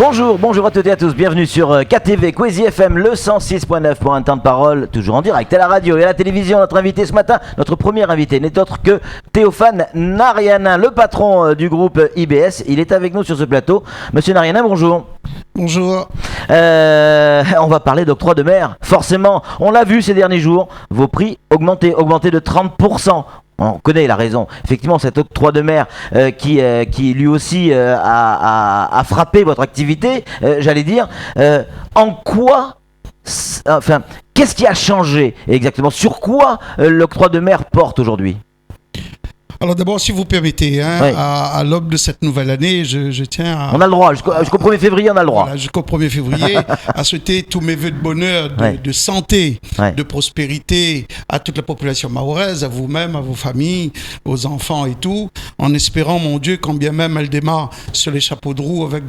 Bonjour à toutes et à tous, bienvenue sur KTV Kwezi FM, le 106.9 pour un temps de parole, toujours en direct à la radio et à la télévision. Notre invité ce matin, notre premier invité n'est autre que Théophane Narianin, le patron du groupe IBS. Il est avec nous sur ce plateau. Monsieur Narianin, bonjour. Bonjour. On va parler d'octroi de mer. Forcément, on l'a vu ces derniers jours, vos prix augmentés de 30%. On connaît la raison. Effectivement, cet octroi de mer qui lui aussi a frappé votre activité, j'allais dire. En quoi, enfin, qu'est-ce qui a changé exactement? Sur quoi l'octroi de mer porte aujourd'hui? Alors d'abord, si vous permettez, Oui. à l'aube de cette nouvelle année, je tiens à... On a le droit, jusqu'au 1er février, on a le droit. Voilà, jusqu'au 1er février, à souhaiter tous mes vœux de bonheur, Ouais. de santé, Ouais. de prospérité à toute la population mahoraise, à vous-même, à vos familles, aux enfants et tout, en espérant, mon Dieu, quand bien même elle démarre sur les chapeaux de roue avec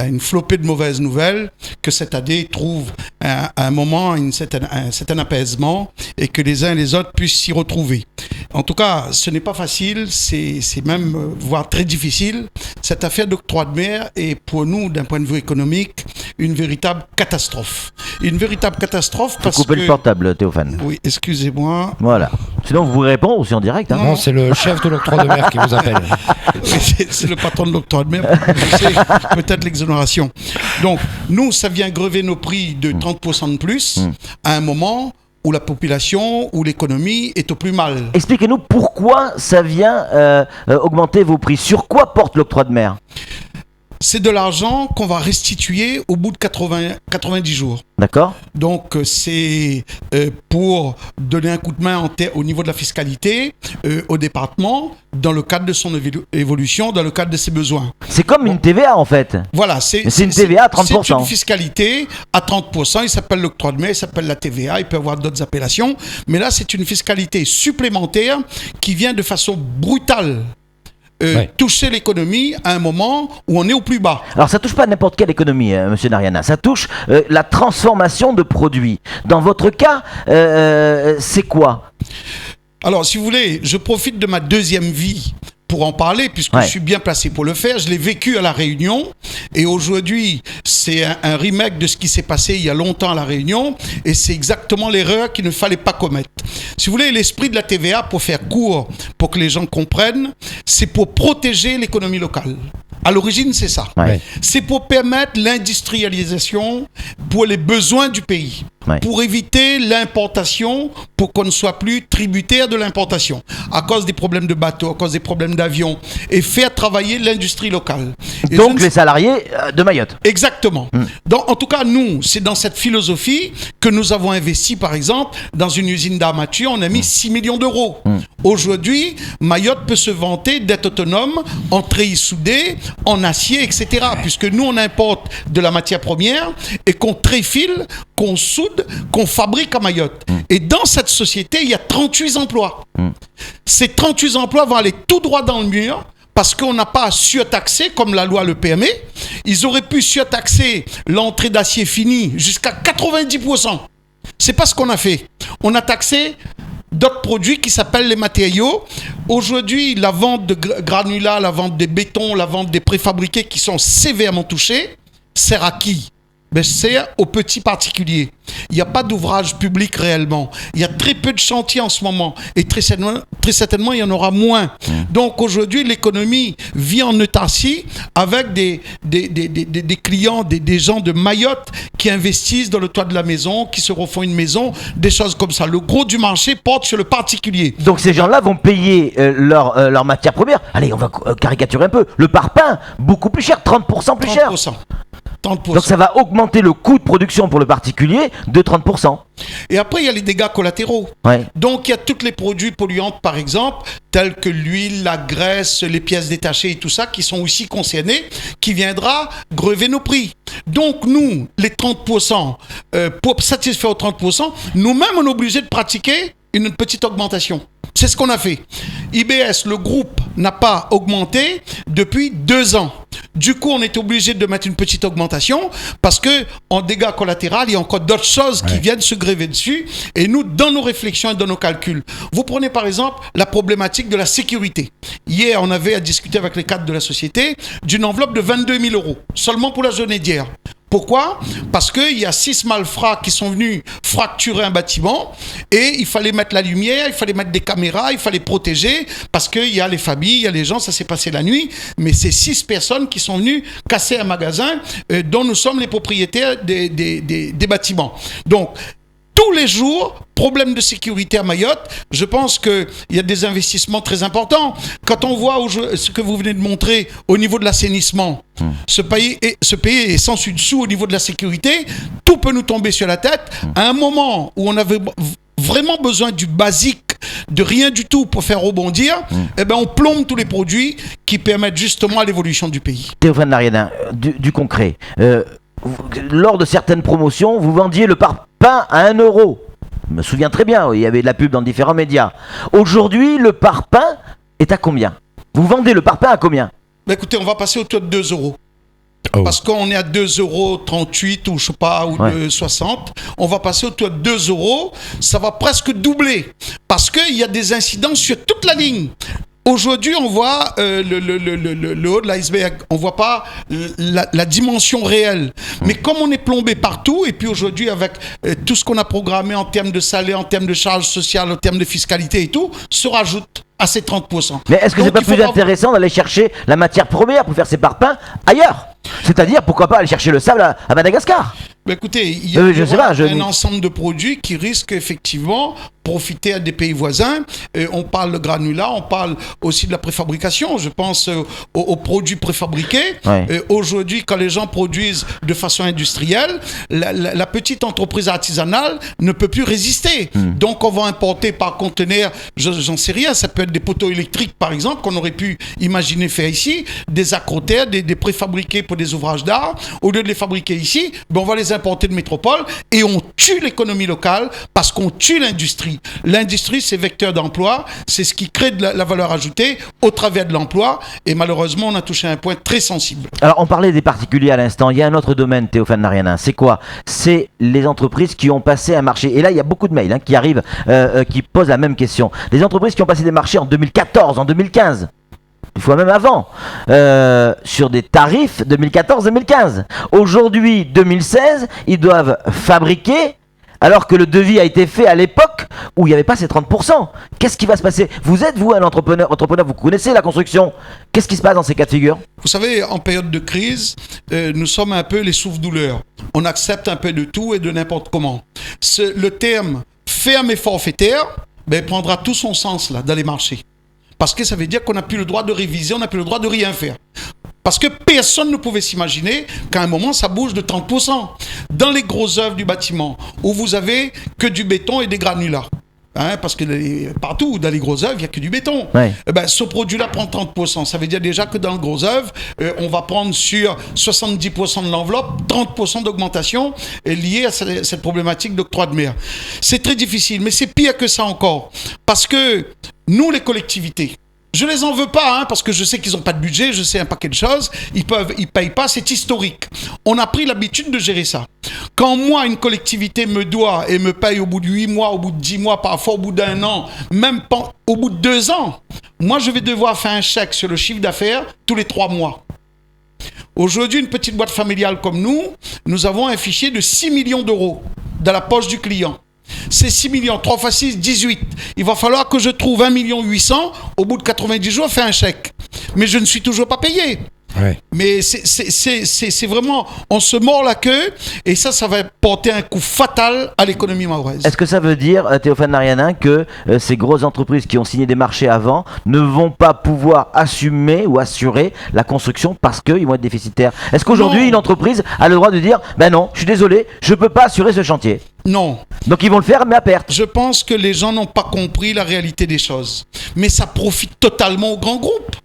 une flopée de mauvaises nouvelles, que cette année trouve un moment, un certain apaisement et que les uns et les autres puissent s'y retrouver. En tout cas, ce n'est pas facile, c'est même voire très difficile. Cette affaire d'octroi de mer est pour nous, d'un point de vue économique, une véritable catastrophe. Une véritable catastrophe parce que... Coupez le portable, Théophane. Oui, excusez-moi. Voilà. Sinon, vous pouvez répondre aussi en direct. Hein. Non, c'est le chef de l'octroi de mer qui vous appelle. C'est le patron de l'octroi de mer, c'est peut-être l'exonération. Donc, nous, ça vient grever nos prix de 30% de plus à un moment où la population, où l'économie est au plus mal. Expliquez-nous pourquoi ça vient augmenter vos prix. Sur quoi porte l'octroi de mer? C'est de l'argent qu'on va restituer au bout de 90 jours. D'accord. Donc, c'est pour donner un coup de main au niveau de la fiscalité au département, dans le cadre de son évolution, dans le cadre de ses besoins. C'est comme une TVA en fait. Voilà, Mais c'est une TVA à 30%. C'est une fiscalité à 30%. Il s'appelle l'octroi de mer, il s'appelle la TVA, il peut avoir d'autres appellations. Mais là, c'est une fiscalité supplémentaire qui vient de façon brutale toucher l'économie à un moment où on est au plus bas. Alors ça touche pas n'importe quelle économie, monsieur Narianin, ça touche la transformation de produits. Dans votre cas, c'est quoi? Alors, si vous voulez, je profite de ma deuxième vie pour en parler, puisque je suis bien placé pour le faire. Je l'ai vécu à La Réunion, et aujourd'hui, c'est un remake de ce qui s'est passé il y a longtemps à La Réunion, et c'est exactement l'erreur qu'il ne fallait pas commettre. Si vous voulez, l'esprit de la TVA, pour faire court, pour que les gens comprennent, c'est pour protéger l'économie locale. À l'origine, c'est ça. Ouais. C'est pour permettre l'industrialisation pour les besoins du pays. Ouais. Pour éviter l'importation, pour qu'on ne soit plus tributaire de l'importation, à cause des problèmes de bateaux, à cause des problèmes d'avions, et faire travailler l'industrie locale. Et Donc les salariés de Mayotte. Exactement. Donc, en tout cas, nous, c'est dans cette philosophie que nous avons investi, par exemple, dans une usine d'armature, on a mis 6 millions d'euros. Aujourd'hui, Mayotte peut se vanter d'être autonome en treillis soudé, en acier, etc. Puisque nous, on importe de la matière première et qu'on tréfile, qu'on soude, qu'on fabrique à Mayotte. Et dans cette société, il y a 38 emplois. Ces 38 emplois vont aller tout droit dans le mur parce qu'on n'a pas surtaxé, comme la loi le permet. Ils auraient pu surtaxer l'entrée d'acier fini jusqu'à 90%. C'est pas ce qu'on a fait. On a taxé d'autres produits qui s'appellent les matériaux. Aujourd'hui, la vente de granulats, la vente des bétons, la vente des préfabriqués qui sont sévèrement touchés, sert à qui? Ben, sert aux petits particuliers. Il n'y a pas d'ouvrage public réellement. Il y a très peu de chantiers en ce moment. Et très certainement, il y en aura moins. Donc aujourd'hui, l'économie vit en autarcie avec des clients, des gens de Mayotte qui investissent dans le toit de la maison, qui se refont une maison, des choses comme ça. Le gros du marché porte sur le particulier. Donc ces gens-là vont payer leur matière première. Allez, on va caricaturer un peu. Le parpaing, beaucoup plus cher, 30% plus cher. 30%. Donc ça va augmenter le coût de production pour le particulier de 30%. Et après, il y a les dégâts collatéraux. Ouais. Donc, il y a tous les produits polluants, par exemple, tels que l'huile, la graisse, les pièces détachées et tout ça, qui sont aussi concernés, qui viendra grever nos prix. Donc, nous, les 30%, pour satisfaire aux 30%, nous-mêmes, on est obligé de pratiquer une petite augmentation. C'est ce qu'on a fait. IBS, le groupe, n'a pas augmenté depuis 2 ans. Du coup, on est obligé de mettre une petite augmentation parce que en dégâts collatéraux, il y a encore d'autres choses qui viennent se gréver dessus. Et nous, dans nos réflexions et dans nos calculs, vous prenez par exemple la problématique de la sécurité. Hier, on avait à discuter avec les cadres de la société d'une enveloppe de 22 000 € seulement pour la journée d'hier. Pourquoi ? Parce qu'il y a 6 malfrats qui sont venus fracturer un bâtiment et il fallait mettre la lumière, il fallait mettre des caméras, il fallait protéger parce qu'il y a les familles, il y a les gens, ça s'est passé la nuit. Mais c'est 6 personnes qui sont venues casser un magasin dont nous sommes les propriétaires des bâtiments. Donc, tous les jours, problème de sécurité à Mayotte, je pense qu'il y a des investissements très importants. Quand on voit ce que vous venez de montrer au niveau de l'assainissement, ce pays est sans dessus au niveau de la sécurité, tout peut nous tomber sur la tête. À un moment où on avait vraiment besoin du basique, de rien du tout pour faire rebondir, eh ben on plombe tous les produits qui permettent justement à l'évolution du pays. Théophane Lariana, du concret. Lors de certaines promotions, vous vendiez le parpaing à 1 €. Je me souviens très bien, il y avait de la pub dans différents médias. Aujourd'hui, le parpaing est à combien ? Vous vendez le parpaing à combien ? Ben écoutez, on va passer autour de 2 €. Oh. Parce qu'on est à 2,38 € ou je sais pas, ou 2,60 €. On va passer autour de 2 €. Ça va presque doubler. Parce qu'il y a des incidences sur toute la ligne. Aujourd'hui, on voit le haut de l'iceberg, on ne voit pas la dimension réelle. Mais comme on est plombé partout, et puis aujourd'hui, avec tout ce qu'on a programmé en termes de salaire, en termes de charges sociales, en termes de fiscalité et tout, se rajoute à ces 30%. Mais est-ce que c'est pas plus intéressant d'aller chercher la matière première pour faire ces parpaings ailleurs ? C'est-à-dire, pourquoi pas aller chercher le sable à Madagascar ? Ben écoutez, il y a un ensemble de produits qui risquent effectivement profiter à des pays voisins. On parle de granulat, on parle aussi de la préfabrication. Je pense aux produits préfabriqués. Aujourd'hui, quand les gens produisent de façon industrielle, la petite entreprise artisanale ne peut plus résister. Donc, on va importer par conteneur, j'en sais rien, ça peut être des poteaux électriques, par exemple, qu'on aurait pu imaginer faire ici, des accrotaires, des préfabriqués pour des ouvrages d'art. Au lieu de les fabriquer ici, ben on va les importer de métropole et on tue l'économie locale parce qu'on tue l'industrie. L'industrie, c'est vecteur d'emploi, c'est ce qui crée de la valeur ajoutée au travers de l'emploi et malheureusement, on a touché un point très sensible. Alors, on parlait des particuliers à l'instant, il y a un autre domaine, Théophane Lariana, c'est quoi ? C'est les entreprises qui ont passé un marché. Et là, il y a beaucoup de mails qui arrivent, qui posent la même question. Les entreprises qui ont passé des marchés en 2014, en 2015, une fois même avant, sur des tarifs 2014-2015. Aujourd'hui, 2016, ils doivent fabriquer, alors que le devis a été fait à l'époque où il n'y avait pas ces 30%. Qu'est-ce qui va se passer ? Vous êtes, vous, un entrepreneur, vous connaissez la construction. Qu'est-ce qui se passe dans ces cas de figure ? Vous savez, en période de crise, nous sommes un peu les souffres-douleurs. On accepte un peu de tout et de n'importe comment. Le terme « ferme et forfaitaire » prendra tout son sens là, dans les marchés. Parce que ça veut dire qu'on n'a plus le droit de réviser, on n'a plus le droit de rien faire. Parce que personne ne pouvait s'imaginer qu'à un moment, ça bouge de 30%. Dans les grosses œuvres du bâtiment, où vous avez que du béton et des granulats. Parce que partout, dans les grosses œuvres, il n'y a que du béton. Ce produit-là prend 30%. Ça veut dire déjà que dans le gros œuvre, on va prendre sur 70% de l'enveloppe, 30% d'augmentation liée à cette problématique d'octroi de mer. C'est très difficile, mais c'est pire que ça encore. Parce que nous, les collectivités, je les en veux pas, parce que je sais qu'ils n'ont pas de budget, je sais un paquet de choses, ils payent pas, c'est historique. On a pris l'habitude de gérer ça. Quand moi, une collectivité me doit et me paye au bout de 8 mois, au bout de 10 mois, parfois au bout d'1 an, même pas au bout de 2 ans, moi, je vais devoir faire un chèque sur le chiffre d'affaires tous les 3 mois. Aujourd'hui, une petite boîte familiale comme nous avons un fichier de 6 millions d'euros dans la poche du client. C'est 6 millions, 3 x 6, 18. Il va falloir que je trouve 1 800 000 au bout de 90 jours, faire un chèque. Mais je ne suis toujours pas payé. Mais c'est vraiment, on se mord la queue et ça va porter un coup fatal à l'économie mahoraise. Est-ce que ça veut dire, Théophane Lariana, que ces grosses entreprises qui ont signé des marchés avant ne vont pas pouvoir assumer ou assurer la construction parce qu'ils vont être déficitaires ? Est-ce qu'aujourd'hui, une entreprise a le droit de dire « Ben non, je suis désolé, je ne peux pas assurer ce chantier ». Non. Donc ils vont le faire, mais à perte. Je pense que les gens n'ont pas compris la réalité des choses. Mais ça profite totalement aux grands groupes.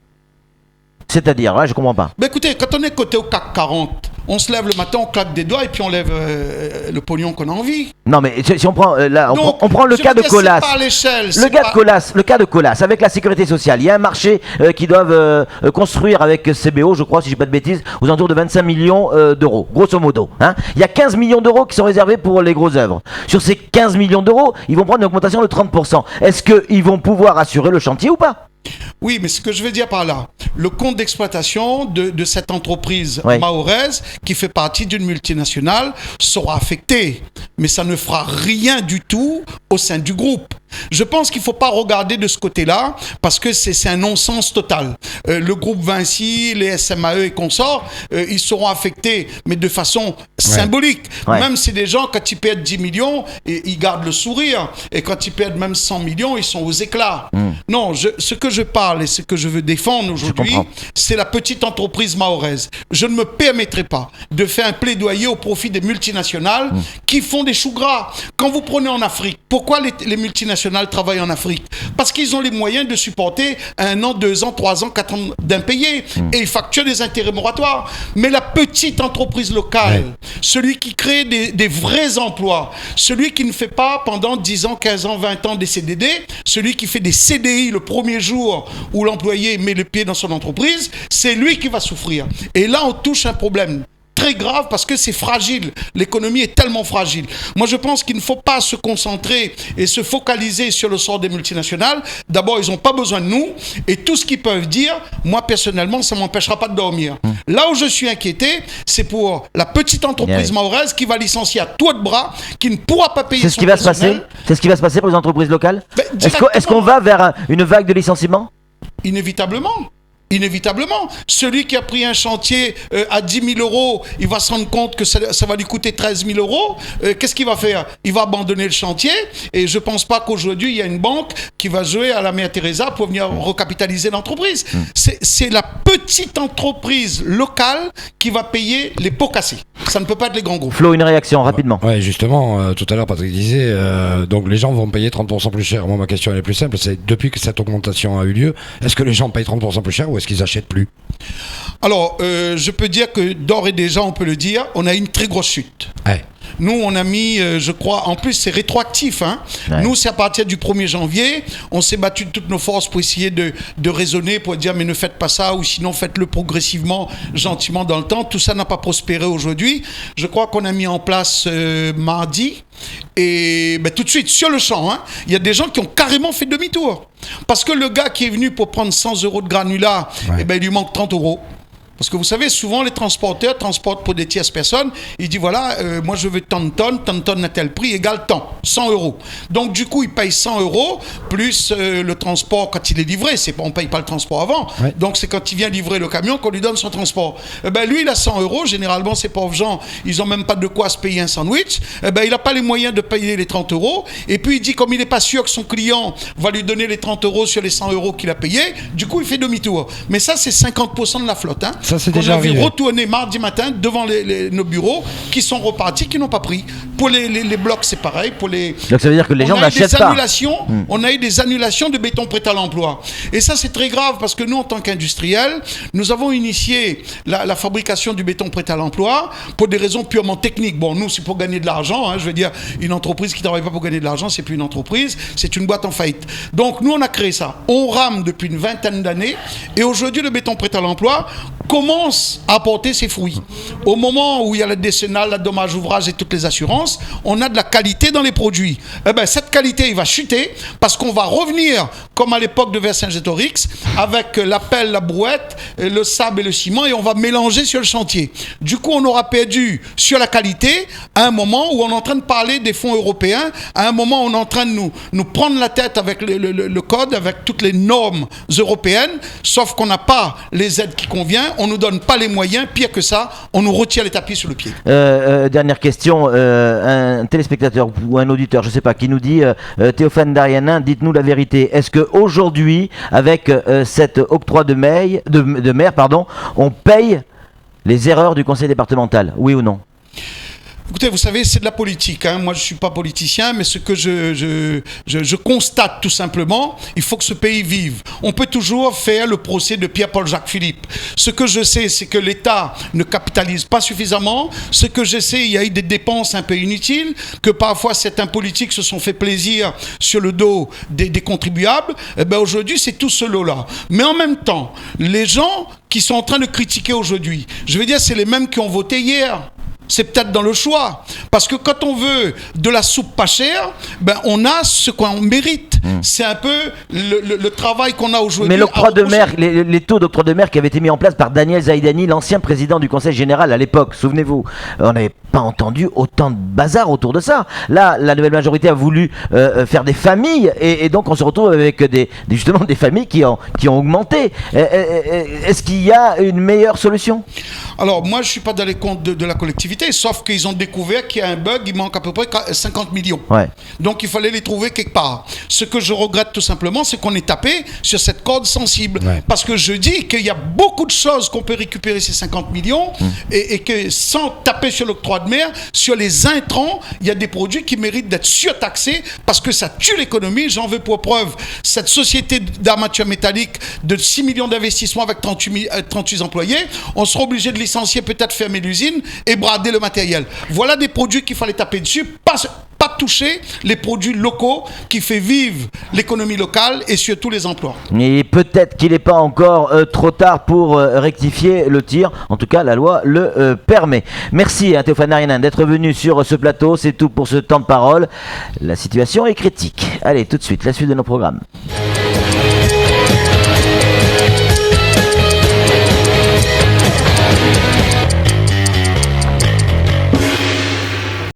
C'est-à-dire, je comprends pas. Écoutez, quand on est coté au CAC 40, On se lève le matin, on claque des doigts et puis on lève le pognon qu'on a envie. Non, mais si on prend Donc, on prend le je cas veux de dire, Colas. c'est pas à l'échelle, Le c'est cas pas- de Colas, le cas de Colas, avec la sécurité sociale, il y a un marché qu'ils doivent construire avec CBO, je crois, si je dis pas de bêtises, aux alentours de 25 millions d'euros, grosso modo. Hein. Il y a 15 millions d'euros qui sont réservés pour les grosses œuvres. Sur ces 15 millions d'euros, ils vont prendre une augmentation de 30%. Est-ce qu'ils vont pouvoir assurer le chantier ou pas? Oui, mais ce que je veux dire par là, le compte d'exploitation de cette entreprise mahoraise, qui fait partie d'une multinationale, sera affecté. Mais ça ne fera rien du tout au sein du groupe. Je pense qu'il ne faut pas regarder de ce côté-là, parce que c'est un non-sens total. Le groupe Vinci, les SMAE et consorts, ils seront affectés, mais de façon symbolique. Même si des gens, quand ils perdent 10 millions, ils gardent le sourire. Et quand ils perdent même 100 millions, ils sont aux éclats. Non, ce que je parle et ce que je veux défendre aujourd'hui, c'est la petite entreprise mahoraise. Je ne me permettrai pas de faire un plaidoyer au profit des multinationales qui font des choux gras. Quand vous prenez en Afrique, pourquoi les multinationales travaillent en Afrique? Parce qu'ils ont les moyens de supporter 1 an, 2 ans, 3 ans, 4 ans d'impayés. Et ils facturent des intérêts moratoires. Mais la petite entreprise locale, celui qui crée des vrais emplois, celui qui ne fait pas pendant 10 ans, 15 ans, 20 ans des CDD, celui qui fait des CDI le premier jour où l'employé met le pied dans son entreprise, c'est lui qui va souffrir. Et là, on touche un problème très grave parce que c'est fragile. L'économie est tellement fragile. Moi, je pense qu'il ne faut pas se concentrer et se focaliser sur le sort des multinationales. D'abord, ils n'ont pas besoin de nous. Et tout ce qu'ils peuvent dire, moi, personnellement, ça ne m'empêchera pas de dormir. Là où je suis inquiété, c'est pour la petite entreprise mahoraise qui va licencier à tour de bras, qui ne pourra pas payer son personnel. C'est ce qui va se passer pour les entreprises locales? Ben, Est-ce qu'on va vers une vague de licenciements? Inévitablement. Inévitablement. Celui qui a pris un chantier à 10 000 euros, il va se rendre compte que ça va lui coûter 13 000 euros. Qu'est-ce qu'il va faire? Il va abandonner le chantier. Et je ne pense pas qu'aujourd'hui, il y a une banque qui va jouer à la Mère Teresa pour venir recapitaliser l'entreprise. C'est la petite entreprise locale qui va payer les pots cassés. Ça ne peut pas être les grands groupes. Flo, une réaction rapidement. Ouais, justement, tout à l'heure, Patrick disait, donc les gens vont payer 30% plus cher. Moi, ma question elle est plus simple, c'est depuis que cette augmentation a eu lieu, est-ce que les gens payent 30% plus cher ou est-ce qu'ils achètent plus? Alors, je peux dire que d'ores et déjà, on peut le dire, on a une très grosse chute. Ouais. Nous, on a mis, je crois, en plus, c'est rétroactif. Hein. Nous, c'est à partir du 1er janvier. On s'est battu de toutes nos forces pour essayer de raisonner, pour dire, mais ne faites pas ça, ou sinon faites-le progressivement, gentiment dans le temps. Tout ça n'a pas prospéré aujourd'hui. Je crois qu'on a mis en place mardi. Et ben, tout de suite, sur le champ, hein, il y a des gens qui ont carrément fait demi-tour. Parce que le gars qui est venu pour prendre 100 euros de granulat, eh ben, il lui manque 30 euros. Parce que vous savez, souvent les transporteurs transportent pour des tierces personnes. Ils disent voilà, moi je veux tant de tonnes à tel prix égale tant, 100 euros. Donc du coup, ils payent 100 euros plus le transport quand il est livré. On ne paye pas le transport avant. Ouais. Donc c'est quand il vient livrer le camion qu'on lui donne son transport. Ben, lui, il a 100 euros. Généralement, ces pauvres gens, ils n'ont même pas de quoi se payer un sandwich. Ben, il n'a pas les moyens de payer les 30 euros. Et puis il dit, comme il n'est pas sûr que son client va lui donner les 30 euros sur les 100 euros qu'il a payés, du coup, il fait demi-tour. Mais ça, c'est 50% de la flotte. Hein. Ça, c'est déjà arrivé. Retourner mardi matin devant nos bureaux qui sont repartis, qui n'ont pas pris. Pour les blocs, c'est pareil. Donc ça veut dire que les gens n'achètent pas. On a eu des annulations de béton prêt à l'emploi. Et ça, c'est très grave parce que nous, en tant qu'industriels, nous avons initié la fabrication du béton prêt à l'emploi pour des raisons purement techniques. Bon, nous, c'est pour gagner de l'argent. Hein, je veux dire, une entreprise qui ne travaille pas pour gagner de l'argent, c'est plus une entreprise, c'est une boîte en faillite. Donc, nous, on a créé ça. On rame depuis une vingtaine d'années. Et aujourd'hui, le béton prêt à l'emploi commence à apporter ses fruits. Au moment où il y a la décennale, la dommage ouvrage et toutes les assurances, on a de la qualité dans les produits. Eh ben, cette qualité, il va chuter parce qu'on va revenir, comme à l'époque de Vercingétorix, avec la pelle, la brouette, le sable et le ciment, et on va mélanger sur le chantier. Du coup, on aura perdu sur la qualité à un moment où on est en train de parler des fonds européens, à un moment où on est en train de nous prendre la tête avec le code, avec toutes les normes européennes, sauf qu'on n'a pas les aides qui conviennent, on ne nous donne pas les moyens, pire que ça, on nous retire les tapis sur le pied. Dernière question, un téléspectateur ou un auditeur, je ne sais pas, qui nous dit Théophane Darianin, dites-nous la vérité. Est-ce qu'aujourd'hui, avec cet octroi de mer, on paye les erreurs du conseil départemental, oui ou non? Écoutez, vous savez, c'est de la politique. Hein. Moi, je ne suis pas politicien, mais ce que je constate tout simplement, il faut que ce pays vive. On peut toujours faire le procès de Pierre-Paul Jacques Philippe. Ce que je sais, c'est que l'État ne capitalise pas suffisamment. Ce que je sais, il y a eu des dépenses un peu inutiles, que parfois certains politiques se sont fait plaisir sur le dos des contribuables. Eh ben, aujourd'hui, c'est tout ce lot-là. Mais en même temps, les gens qui sont en train de critiquer aujourd'hui, je veux dire, c'est les mêmes qui ont voté hier. C'est peut-être dans le choix. Parce que quand on veut de la soupe pas chère, ben on a ce qu'on mérite. C'est un peu le travail qu'on a aujourd'hui. Mais l'octroi de mer, les taux d'octroi de mer qui avaient été mis en place par Daniel Zaïdani, l'ancien président du Conseil général à l'époque, souvenez-vous, on n'avait pas entendu autant de bazar autour de ça. Là, la nouvelle majorité a voulu faire des familles et donc on se retrouve avec justement des familles qui ont augmenté. Est-ce qu'il y a une meilleure solution ? Alors moi je ne suis pas dans les comptes de la collectivité, sauf qu'ils ont découvert qu'il y a un bug, il manque à peu près 50 millions. Ouais. Donc il fallait les trouver quelque part. Ce que je regrette tout simplement, c'est qu'on est tapé sur cette corde sensible. Ouais. Parce que je dis qu'il y a beaucoup de choses qu'on peut récupérer ces 50 millions et que sans taper sur l'octroi de mer, sur les intrants, il y a des produits qui méritent d'être surtaxés parce que ça tue l'économie. J'en veux pour preuve cette société d'armature métallique de 6 millions d'investissements avec 38 employés. On sera obligé de licencier, peut-être fermer l'usine et brader le matériel. Voilà des produits qu'il fallait taper dessus, pas toucher les produits locaux qui fait vivre l'économie locale et surtout les emplois. Et peut-être qu'il n'est pas encore trop tard pour rectifier le tir. En tout cas, la loi le permet. Merci à Théophane Arianin d'être venu sur ce plateau. C'est tout pour ce temps de parole. La situation est critique. Allez, tout de suite, la suite de nos programmes.